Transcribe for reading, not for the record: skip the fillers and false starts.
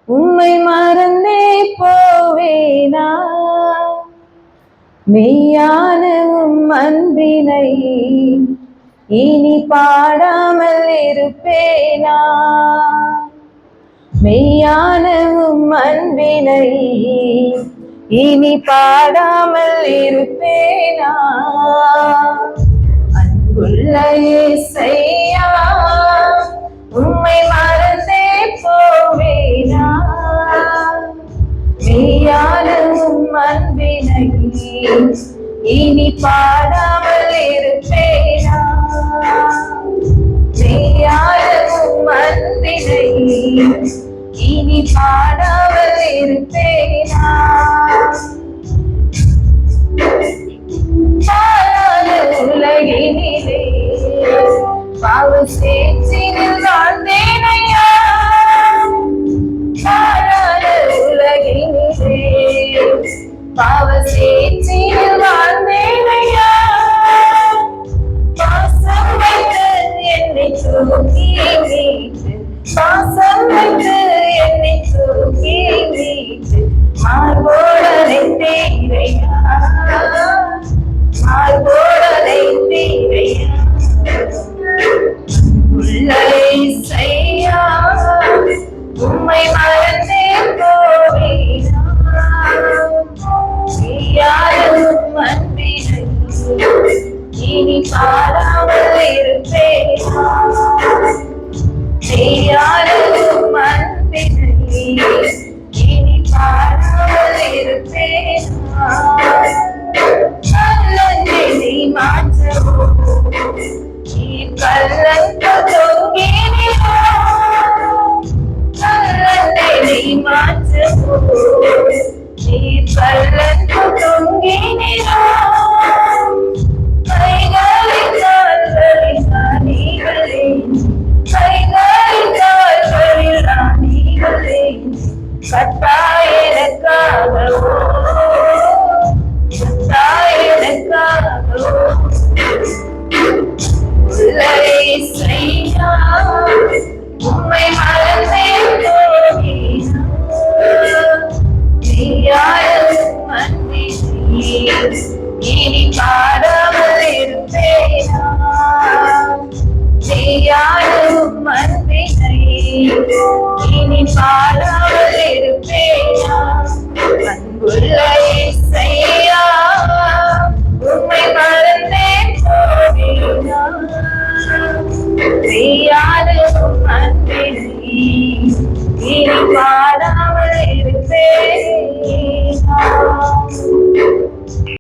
உம்மை மறந்தே போவேனா மெய்யான உம் அன்பினை இனி பாடாமல் இருப்பேனா மெய்யான உம் அன்பினை இனி பாடாமல் இருப்பேனா அன்புள்ள இயேசையா உம்மை மறந்தே போவேனா மெய்யான உம் அன்பினை இனி பாடாமல் இருப்பேனா மெய்யான உம் அன்பினை இனி பாடாமல் இருப்பேனா உலகினிலே பாவ சேற்றினில் வாழ்ந்தேனையா உலகினிலே பாவ சேற்றினில் வாழ்ந்தேனையா பாசம் வைத்து என்னை தூக்கி மீட்டு பாசம் வைத்து என்னை தூக்கி மீட்டு மார்போடனை தீரையா மார்போடனை தீரையா உள்ளே செய்யா உம்மை மறந்தே போவேனா யாரும் அன்பினை இனி பாடாமல் இருப்பேனா யாரும் அன்பினை இனி பாடாமல் இருப்பேனா கல்லஞ்செய்தி மாற்றவோ கல்லங்க தொங்கினிலோ கல்லஞ்செய்தி மாற்றவோ கல்லங்க தொங்கினிலோ கைகளின் கால்களில் ராணிகளே கைகளின் கால்களில் ராணிகளே கட்டாயனக்காகவோ உம்மை மறந்தே போவேனா யாரும் அன்பினை இனி பாடாமல் இருப்பேனா யாரும் அன்பினை இனி பாடாமல் இருப்பேனா அன்புள்ள இயேசையா உம்மை மறந்தே போவேனா மெய்யான உம் அன்பினை இனி